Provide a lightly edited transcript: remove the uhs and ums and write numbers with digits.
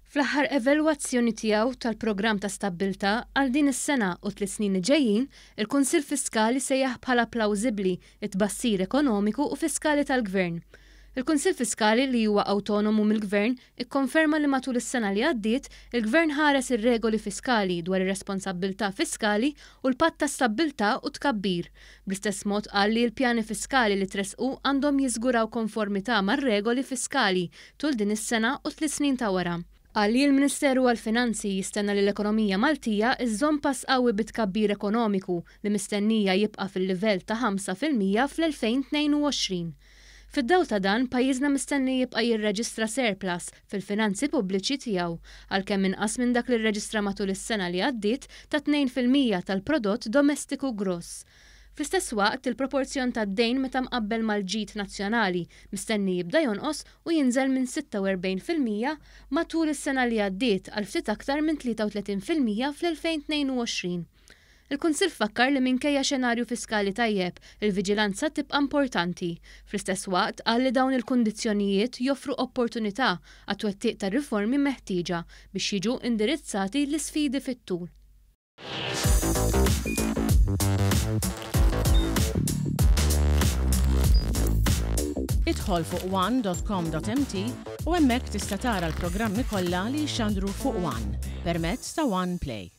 Fl-aħħar evalwazzjoni tiegħu tal-programm ta' stabbiltà għal din is-sena u 3 snin ġejjin, il-Kunsill Fiskali sejjaħ bħala plawżibbli t-tbassir ekonomiku u fiskali tal-Gvern. Il-Kunsill Fiskali li huwa awtonomu mill-Gvern ikkonferma li matul is-sena li għaddiet il-Gvern ħares ir-regoli fiskali dwar ir-responsabbiltà fiskali u l-patt ta' stabbiltà u tkabbir. Bl-istess mod qal li l-pjani fiskali li tresqu għandhom jiżguraw konformità mar-regoli fiskali tul din is-sena u 3 snin ta' wara. Qal li l-Ministeru għall-Finanzi jistenna li l-ekonomija Maltija iżżomm pass qawwi bit-tkabbir ekonomiku li mistennija jibqa' fil-livell ta' 5% fl-2022. Fid-dawl ta' dan, pajjiżna mistenni jibqa' jirreġistra surplus fil-finanzi pubbliċi tiegħu, għalkemm inqas minn dak li rreġistra matul is-sena li għaddiet ta' 2% tal-prodott domestiku gross. Fl-istess waqt, il-proporzjon tad-dejn meta mqabbel mal-ġid nazzjonali mistenni jibda jonqos u jinżel minn 46% matul is-sena li għaddiet għal ftit aktar minn 33% fl-2022. Il-Kunsill fakkar li minkejja xenarju fiskali tajjeb, il-viġilanza tibqa' importanti. Fl-istess waqt qal li dawn il-kundizzjonijiet joffru opportunità għat-twettiq ta' riformi meħtieġa biex jiġu indirizzati l-isfidi fit-tul. Idħol fuq one.com.mt u hemmhekk tista' tara l-programmi kollha li jxandru fuq One permezz ta' One Play.